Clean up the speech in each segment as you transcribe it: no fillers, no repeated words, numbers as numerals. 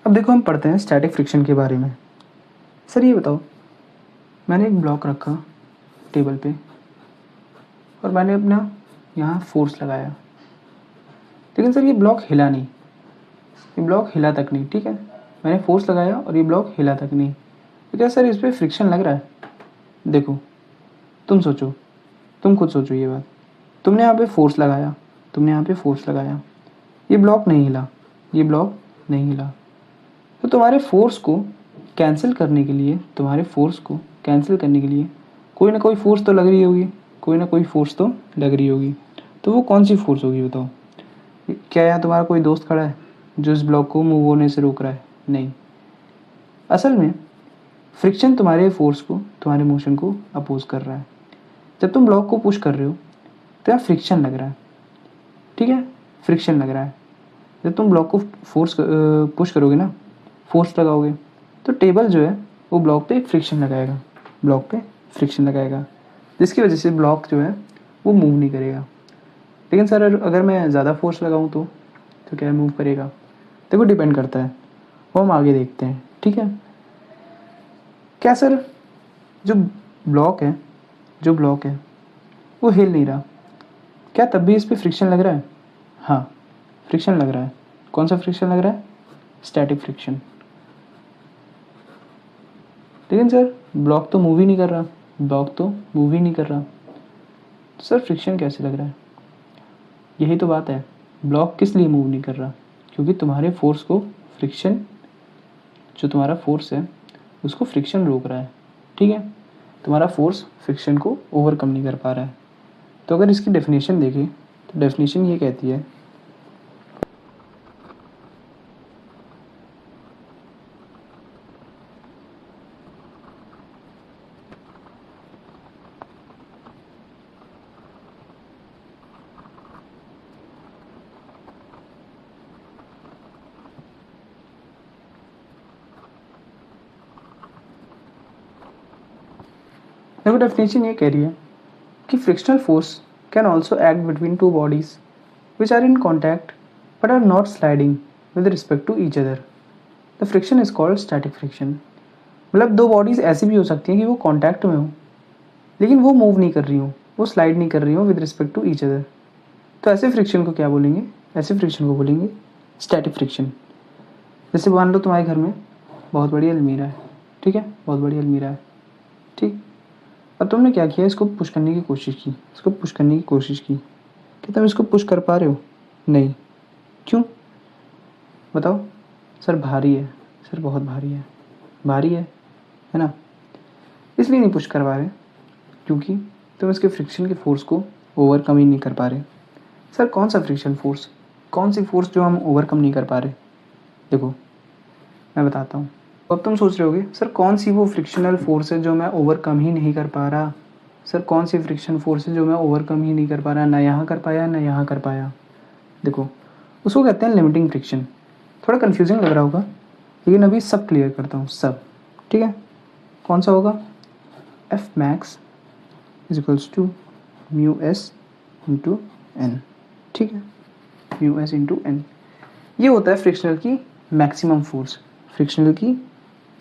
अब देखो हम पढ़ते हैं स्टैटिक फ्रिक्शन के बारे में। सर ये बताओ, मैंने एक ब्लॉक रखा टेबल पे और मैंने अपना यहाँ फोर्स लगाया, लेकिन सर ये ब्लॉक हिला नहीं, ये ब्लॉक हिला तक नहीं। ठीक है, मैंने फोर्स लगाया और ये ब्लॉक हिला तक नहीं, तो क्या सर इस पर फ्रिक्शन लग रहा है? देखो, तुम सोचो, तुम खुद सोचो ये बात। तुमने यहाँ पे फोर्स लगाया, तुमने यहाँ पे फोर्स लगाया, ये ब्लॉक नहीं हिला, ये ब्लॉक नहीं हिला। तो तुम्हारे फोर्स को कैंसिल करने के लिए, तुम्हारे फोर्स को कैंसिल करने के लिए कोई ना कोई फोर्स तो लग रही होगी, कोई ना कोई फोर्स तो लग रही होगी। तो वो कौन सी फोर्स होगी बताओ? क्या यहाँ तुम्हारा कोई दोस्त खड़ा है जो इस ब्लॉक को मूव होने से रोक रहा है? नहीं। असल में फ्रिक्शन तुम्हारे फोर्स को, तुम्हारे मोशन को अपोज कर रहा है। जब तुम ब्लॉक को पुश कर रहे हो तो यहाँ फ्रिक्शन लग रहा है। ठीक है, फ्रिक्शन लग रहा है। जब तुम ब्लॉक को पुश करोगे ना, फोर्स लगाओगे, तो टेबल जो है वो ब्लॉक पे फ्रिक्शन लगाएगा, ब्लॉक पे फ्रिक्शन लगाएगा, जिसकी वजह से ब्लॉक जो है वो मूव नहीं करेगा। लेकिन सर अगर मैं ज़्यादा फोर्स लगाऊँ तो क्या मूव करेगा? देखो डिपेंड करता है, वो हम आगे देखते हैं। ठीक है, क्या सर जो ब्लॉक है, जो ब्लॉक है वो हिल नहीं रहा, क्या तब भी इस पर फ्रिक्शन लग रहा है? हाँ, फ्रिक्शन लग रहा है। कौन सा फ्रिक्शन लग रहा है? Static friction. लेकिन सर ब्लॉक तो मूव ही नहीं कर रहा, ब्लॉक तो मूव ही नहीं कर रहा, तो सर फ्रिक्शन कैसे लग रहा है? यही तो बात है, ब्लॉक किस लिए मूव नहीं कर रहा? क्योंकि तुम्हारे फोर्स को फ्रिक्शन, जो तुम्हारा फोर्स है उसको फ्रिक्शन रोक रहा है। ठीक है, तुम्हारा फोर्स फ्रिक्शन को ओवरकम नहीं कर पा रहा है। तो अगर इसकी डेफिनेशन देखें तो डेफिनेशन ये कहती है देखो डेफिनेशन ये कह रही है कि frictional force can also act between two bodies which are in contact but are not sliding with respect to each other. The friction is called static friction. मतलब दो बॉडीज़ ऐसी भी हो सकती हैं कि वो कॉन्टैक्ट में हो लेकिन वो मूव नहीं कर रही हो, वो स्लाइड नहीं कर रही हो with respect to each other. तो ऐसे फ्रिक्शन को क्या बोलेंगे? ऐसे फ्रिक्शन को बोलेंगे स्टैटिक फ्रिक्शन। जैसे मान लो तुम्हारे घर में बहुत बड़ी अलमीरा है, ठीक है, बहुत बड़ी अलमीरा है, ठीक। अब तुमने क्या किया, इसको पुश करने की कोशिश की, इसको पुश करने की कोशिश की, क्या तुम इसको पुश कर पा रहे हो? नहीं। क्यों बताओ? सर भारी है, सर बहुत भारी है, भारी है ना, इसलिए नहीं पुश कर पा रहे क्योंकि तुम इसके फ्रिक्शन के फोर्स को ओवरकम ही नहीं कर पा रहे। सर कौन सा फ्रिक्शन फोर्स, कौन सी फोर्स जो हम ओवरकम नहीं कर पा रहे? देखो मैं बताता हूँ। अब तुम सोच रहे होगे सर कौन सी वो फ्रिक्शनल फोर्स है जो मैं ओवरकम ही नहीं कर पा रहा? सर कौन सी फ्रिक्शन फोर्स है जो मैं ओवरकम ही नहीं कर पा रहा, ना यहाँ कर पाया ना यहाँ कर पाया? देखो उसको कहते हैं लिमिटिंग फ्रिक्शन। थोड़ा कन्फ्यूजिंग लग रहा होगा लेकिन अभी सब क्लियर करता हूँ, सब। ठीक है, कौन सा होगा? F max is equals to mu S into N. ठीक है, म्यू एस इंटू एन, ये होता है फ्रिक्शनल की मैक्सिमम फोर्स, फ्रिक्शनल की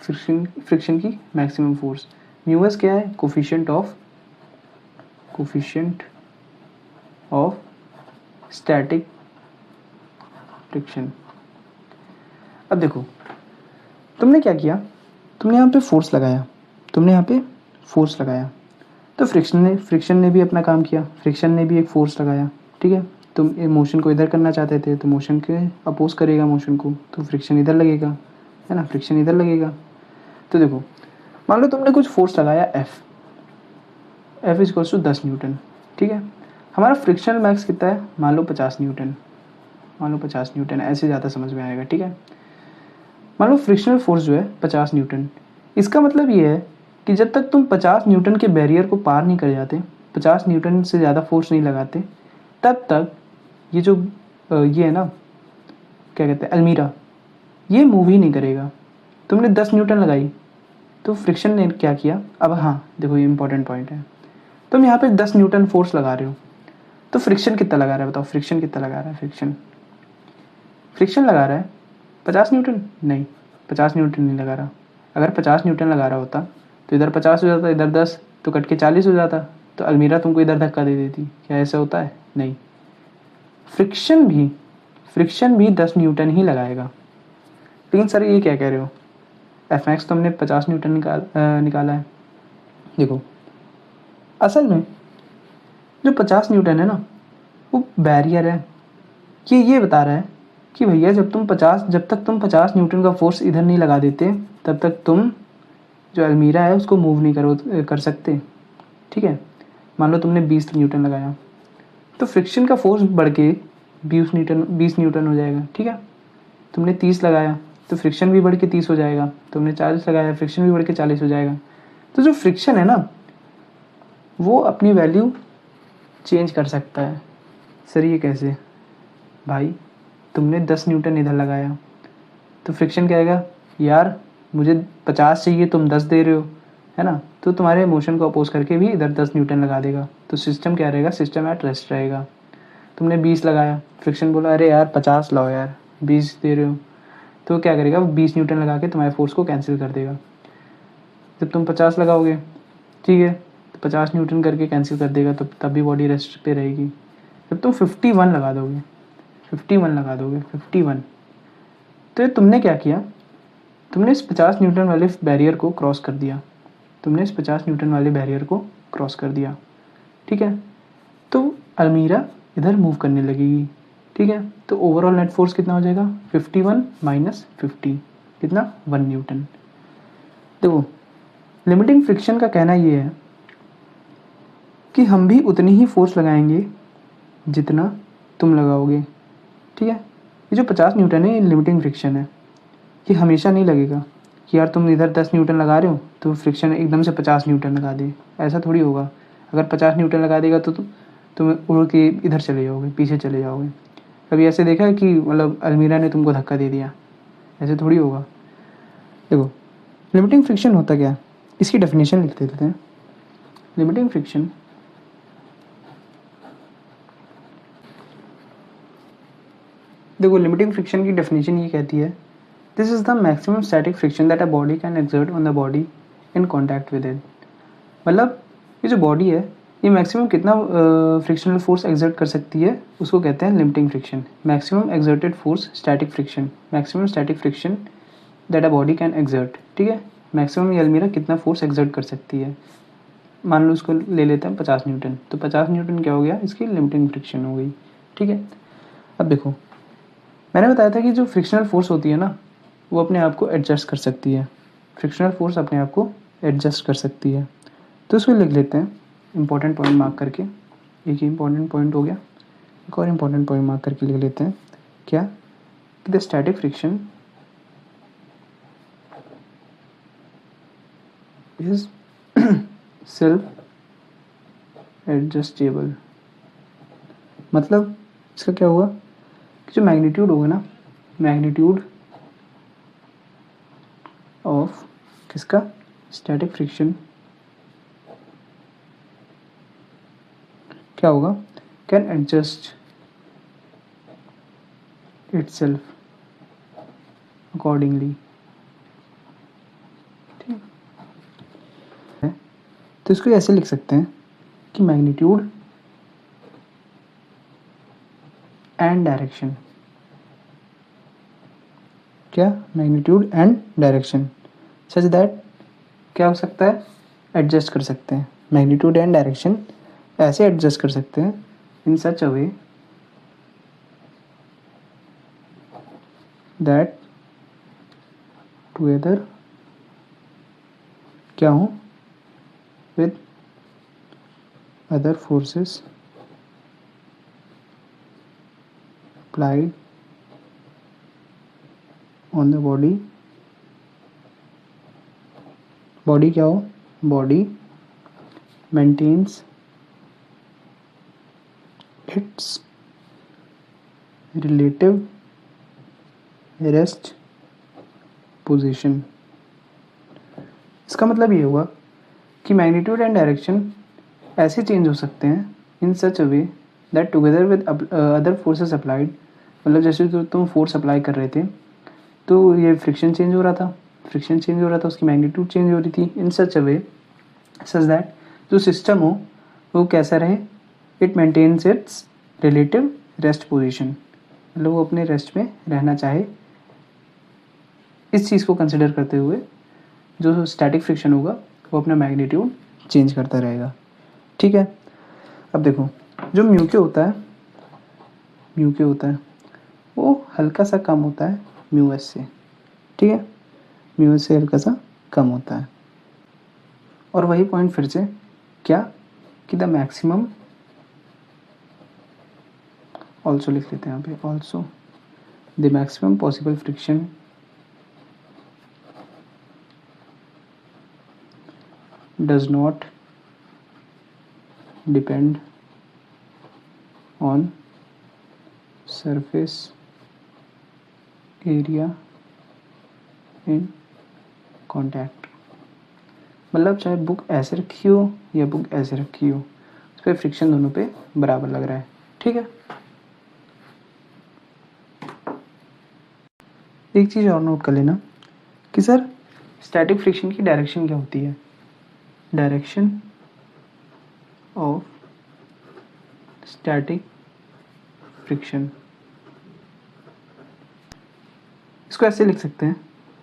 फ्रिक्शन की मैक्सिमम फोर्स। म्यू एस क्या है? Coefficient of static friction. अब देखो तुमने क्या किया, तुमने यहाँ पे फोर्स लगाया, तुमने यहाँ पे फोर्स लगाया, तो फ्रिक्शन ने भी अपना काम किया, फ्रिक्शन ने भी एक फोर्स लगाया। ठीक है, तुम मोशन को इधर करना चाहते थे तो मोशन के अपोज करेगा मोशन को, तो फ्रिक्शन इधर लगेगा, है ना, फ्रिक्शन इधर लगेगा। तो देखो मान लो तुमने कुछ फोर्स लगाया F is equals to 10 newton. ठीक है, हमारा फ्रिक्शनल मैक्स कितना है? मान लो 50 न्यूटन, मान लो 50 न्यूटन, ऐसे ज़्यादा समझ में आएगा। ठीक है, मान लो फ्रिक्शनल फोर्स जो है 50 न्यूटन। इसका मतलब ये है कि जब तक तुम 50 न्यूटन के बैरियर को पार नहीं कर जाते, 50 न्यूटन से ज़्यादा फोर्स नहीं लगाते, तब तक ये जो ये है ना, क्या कहते हैं, अलमीरा, ये मूव ही नहीं करेगा। तुमने 10 न्यूटन लगाई तो फ्रिक्शन ने क्या किया? अब हाँ देखो ये इंपॉर्टेंट पॉइंट है, तुम यहाँ पे 10 न्यूटन फोर्स लगा रहे हो तो फ्रिक्शन कितना लगा रहा है बताओ? फ्रिक्शन कितना लगा रहा है? फ्रिक्शन लगा रहा है 50 न्यूटन नहीं, 50 न्यूटन नहीं लगा रहा। अगर 50 न्यूटन लगा रहा होता तो इधर 50 हो जाता, इधर 10, तो कट के 40 हो जाता, तो अलमीरा तुमको इधर धक्का दे देती। क्या ऐसा होता है? नहीं। फ्रिक्शन भी 10 न्यूटन ही लगाएगा। लेकिन सर ये क्या कह रहे हो, एफ मैक्स तो हमने 50 न्यूटन निकाला है। देखो असल में जो 50 न्यूटन है ना, वो बैरियर है। ये बता रहा है कि भैया जब तक तुम 50 न्यूटन का फोर्स इधर नहीं लगा देते, तब तक तुम जो अलमीरा है उसको मूव नहीं कर सकते। ठीक है, मान लो तुमने 20 न्यूटन लगाया, तो फ्रिक्शन का फोर्स बढ़ के 20 न्यूटन हो जाएगा। ठीक है, तुमने 30 लगाया तो फ्रिक्शन भी बढ़ के 30 हो जाएगा, तुमने 40 लगाया फ्रिक्शन भी बढ़ के 40 हो जाएगा। तो जो फ्रिक्शन है ना, वो अपनी वैल्यू चेंज कर सकता है। सर ये कैसे? भाई तुमने 10 न्यूटन इधर लगाया तो फ्रिक्शन क्या आएगा, यार मुझे 50 चाहिए, तुम 10 दे रहे हो, है ना, तो तुम्हारे मोशन को अपोज करके भी इधर 10 न्यूटन लगा देगा। तो सिस्टम क्या रहेगा, सिस्टम एट रेस्ट रहेगा। तुमने 20 लगाया, फ्रिक्शन बोला अरे यार 50 लाओ यार, 20 दे रहे हो, तो क्या करेगा, 20 न्यूटन लगा के तुम्हारे फोर्स को कैंसिल कर देगा। जब तुम 50 लगाओगे, ठीक है, तो 50 न्यूटन करके कैंसिल कर देगा, तब भी बॉडी रेस्ट पे रहेगी। जब तुम 51 लगा दोगे, 51, तो ये तुमने क्या किया, तुमने इस 50 न्यूटन वाले बैरियर को क्रॉस कर दिया। ठीक है, तो अलमीरा इधर मूव करने लगेगी। ठीक है, तो ओवरऑल नेट फोर्स कितना हो जाएगा, 51 माइनस 50, कितना, 1 न्यूटन। देखो लिमिटिंग फ्रिक्शन का कहना ये है कि हम भी उतनी ही फोर्स लगाएंगे जितना तुम लगाओगे। ठीक है, ये जो 50 न्यूटन है ये लिमिटिंग फ्रिक्शन है, ये हमेशा नहीं लगेगा कि यार तुम इधर 10 न्यूटन लगा रहे हो तो फ्रिक्शन एकदम से 50 न्यूटन लगा दे, ऐसा थोड़ी होगा। अगर 50 न्यूटन लगा देगा तो तुम उड़ के इधर चले जाओगे, पीछे चले जाओगे। कभी ऐसे देखा है कि मतलब अलमीरा ने तुमको धक्का दे दिया? ऐसे थोड़ी होगा। देखो लिमिटिंग फ्रिक्शन होता क्या है, इसकी डेफिनेशन लिख देते हैं। लिमिटिंग फ्रिक्शन देखो लिमिटिंग फ्रिक्शन की डेफिनेशन ये कहती है, this is the maximum static friction that a body can exert on the body in contact with it. मतलब ये जो बॉडी है ये मैक्सिमम कितना फ्रिक्शनल फोर्स एक्सर्ट कर सकती है, उसको कहते हैं limiting friction. Maximum exerted force static friction, maximum static friction that a body can exert. ठीक है, मैक्सिमम ये अलमीरा कितना फोर्स एक्सर्ट कर सकती है। मान लो उसको ले लेते हैं 50 न्यूटन, तो 50 न्यूटन क्या हो गया, इसकी लिमिटिंग फ्रिक्शन हो गई। ठीक है, अब देखो मैंने बताया था कि जो फ्रिक्शनल फोर्स होती है ना, वो अपने आप को एडजस्ट कर सकती है। फ्रिक्शनल फोर्स अपने आप को एडजस्ट कर सकती है। तो इसको लिख लेते हैं इंपॉर्टेंट पॉइंट मार्क करके। एक ही इंपॉर्टेंट पॉइंट हो गया, एक और इंपॉर्टेंट पॉइंट मार्क करके लिख लेते हैं। क्या कि the static friction is self adjustable. मतलब इसका क्या हुआ कि जो मैग्नीट्यूड होगा ना, मैग्नीट्यूड ऑफ किसका, स्टैटिक फ्रिक्शन, क्या होगा, कैन एडजस्ट इटसेल्फ अकॉर्डिंगली। ठीक है, तो इसको ऐसे लिख सकते हैं कि मैग्नीट्यूड एंड डायरेक्शन, क्या, magnitude and direction such that क्या हो सकता है, एडजस्ट कर सकते हैं। मैग्नीट्यूड एंड डायरेक्शन ऐसे एडजस्ट कर सकते हैं in such a way that together क्या हो, with other forces applied on the body, body क्या हो, body maintains its relative rest position. इसका मतलब ये हुआ कि मैग्नीट्यूड एंड डायरेक्शन ऐसे चेंज हो सकते हैं in such a way that together with other forces applied, मतलब जैसे तो तुम फोर्स अप्लाई कर रहे थे तो ये फ्रिक्शन चेंज हो रहा था, उसकी मैग्नीट्यूड चेंज हो रही थी इन such a way such that जो सिस्टम हो वो कैसा रहे, it maintains its relative rest position, मतलब वो अपने रेस्ट में रहना चाहे। इस चीज़ को कंसिडर करते हुए जो स्टैटिक फ्रिक्शन होगा वो अपना मैग्नीट्यूड चेंज करता रहेगा। ठीक है, अब देखो जो म्यू के होता है वो हल्का सा कम होता है म्यू एस से। ठीक है, म्यू एस से हल्का सा कम होता है। और वही पॉइंट फिर से क्या कि द मैक्सिमम, ऑल्सो लिख लेते हैं यहाँ पे, also the maximum possible friction does not depend on surface area in contact। मतलब चाहे बुक ऐसे रखी हो या बुक ऐसे रखी हो, उस पर फ्रिक्शन दोनों पे बराबर लग रहा है। ठीक है, एक चीज़ और नोट कर लेना कि सर स्टैटिक फ्रिक्शन की डायरेक्शन क्या होती है। डायरेक्शन ऑफ स्टैटिक फ्रिक्शन, इसको ऐसे लिख सकते हैं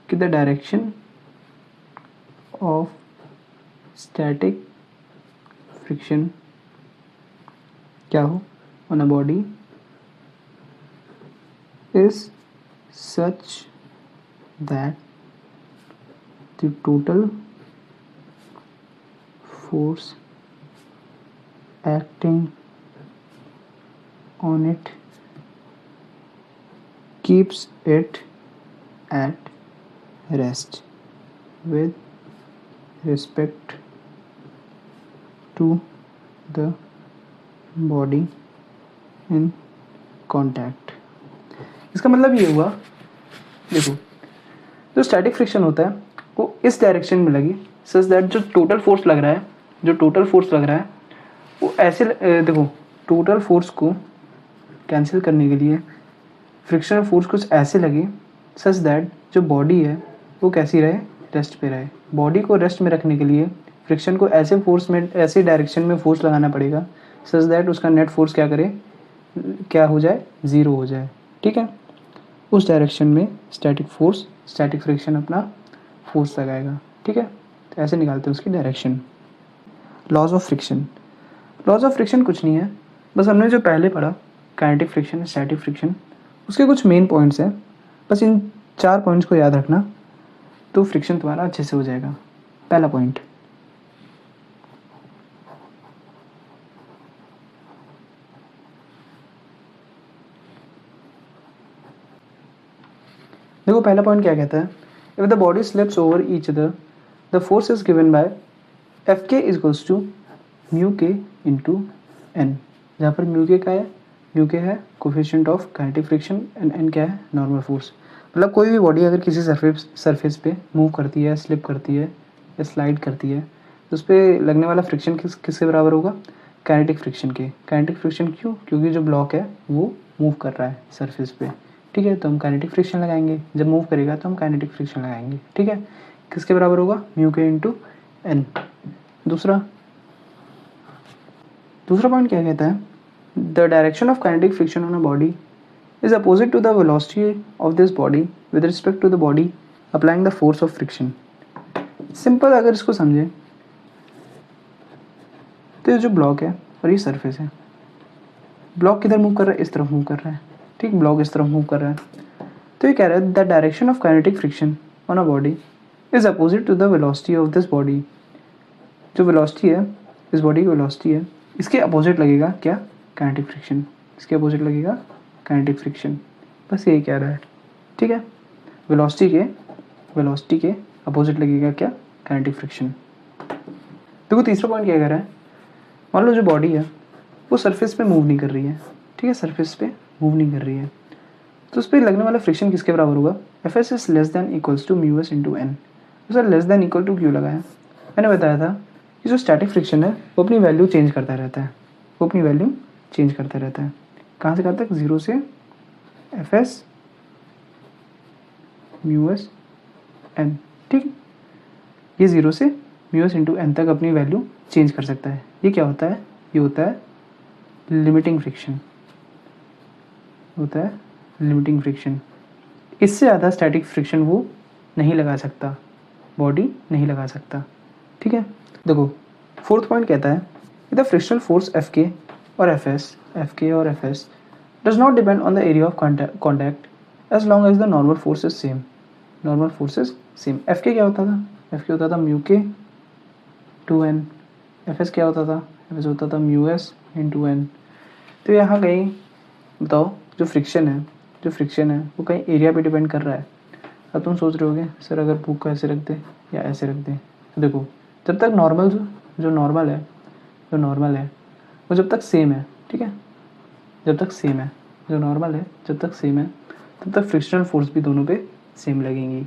कि the direction of static friction क्या हो on a body is such that the total force acting on it keeps it at rest with respect to the body in contact। इसका मतलब ये हुआ, देखो जो स्टैटिक फ्रिक्शन होता है वो इस डायरेक्शन में लगी सच दैट जो टोटल फोर्स लग रहा है वो ऐसे देखो टोटल फोर्स को कैंसिल करने के लिए फ्रिक्शनल फोर्स कुछ ऐसे लगे सच दैट जो बॉडी है वो कैसी रहे, रेस्ट पे रहे। बॉडी को रेस्ट में रखने के लिए फ्रिक्शन को ऐसे फोर्स में, ऐसे डायरेक्शन में फोर्स लगाना पड़ेगा सच दैट उसका नेट फोर्स क्या हो जाए, ज़ीरो हो जाए। ठीक है, उस डायरेक्शन में स्टैटिक फ्रिक्शन अपना फोर्स लगाएगा। ठीक है, तो ऐसे निकालते हैं उसकी डायरेक्शन। लॉज ऑफ फ्रिक्शन कुछ नहीं है, बस हमने जो पहले पढ़ा काइनेटिक फ्रिक्शन, स्टैटिक फ्रिक्शन, उसके कुछ मेन पॉइंट्स हैं। बस इन 4 पॉइंट्स को याद रखना तो फ्रिक्शन तुम्हारा अच्छे से हो जाएगा। पहला पॉइंट, देखो पहला पॉइंट क्या कहता है, if the body slips over each other the force is given by F K is equals to mu K into N, जहाँ पर म्यू के है coefficient of kinetic friction and N क्या है, नॉर्मल फोर्स। मतलब कोई भी body अगर किसी सरफेस पे मूव करती है, स्लिप करती है या स्लाइड करती है तो उस पर लगने वाला फ्रिक्शन किसके बराबर होगा, काइनेटिक फ्रिक्शन के। काइनेटिक फ्रिक्शन क्यों, क्योंकि जो ब्लॉक है वो मूव कर रहा है सरफेस पे। ठीक है, तो हम काइनेटिक फ्रिक्शन लगाएंगे, जब मूव करेगा तो हम काइनेटिक फ्रिक्शन लगाएंगे। ठीक है, किसके बराबर होगा, म्यू के इंटू एन। दूसरा पॉइंट क्या कहता है, the direction of kinetic friction on a body is opposite to the velocity of this body with respect to the body applying the force of friction. Simple अगर इसको समझे तो ये जो ब्लॉक है और ये सरफेस है, ब्लॉक किधर मूव कर रहा है, इस तरफ मूव कर रहा है। ठीक, ब्लॉक इस तरफ मूव कर रहा है, तो ये कह रहा है the direction of kinetic friction on a body is opposite to the velocity of this body. जो वेलोसिटी है, इस बॉडी की वेलोसिटी है, इसके अपोजिट लगेगा क्या, काइनेटिक फ्रिक्शन। इसके अपोजिट लगेगा काइनेटिक फ्रिक्शन, बस यही कह रहा है। ठीक है, वेलोसिटी के अपोजिट लगेगा क्या, काइनेटिक फ्रिक्शन। देखो तीसरा पॉइंट क्या कह रहा है, मान लो जो बॉडी है वो सरफेस पे मूव नहीं कर रही है। ठीक है, सरफेस पे मूव नहीं कर रही है तो उस पर लगने वाला फ्रिक्शन किसके बराबर होगा, F S is less than equals to mu S into N. तो sir less than equal to क्यों लगाया, मैंने बताया था कि जो स्टैटिक फ्रिक्शन है वो अपनी वैल्यू चेंज करता रहता है, कहाँ से कहाँ तक, 0 से F S mu S N, ठीक है। ये 0 से म्यू एस इंटू एन तक अपनी वैल्यू चेंज कर सकता है। ये क्या होता है? ये होता है लिमिटिंग फ्रिक्शन, होता है लिमिटिंग फ्रिक्शन। इससे ज़्यादा स्टैटिक फ्रिक्शन वो नहीं लगा सकता, बॉडी नहीं लगा सकता, ठीक है। देखो फोर्थ पॉइंट कहता है the frictional force F K और F S does not depend on the area of contact as long as the normal force is same. Normal force is same. F K क्या होता था? F के होता था mu के to N. F S क्या होता था? एफ एस होता था म्यू एस इंटू एन। तो यहाँ कहीं बताओ जो फ्रिक्शन है वो कहीं एरिया पे डिपेंड कर रहा है। अब तुम सोच रहे होगे सर अगर बुक को ऐसे रख दे या ऐसे रख दे। देखो जब तक नॉर्मल जो नॉर्मल है वो जब तक सेम है, ठीक है, जब तक सेम है, जो नॉर्मल है जब तक सेम है तब तक फ्रिक्शनल फोर्स भी दोनों पे सेम लगेंगी।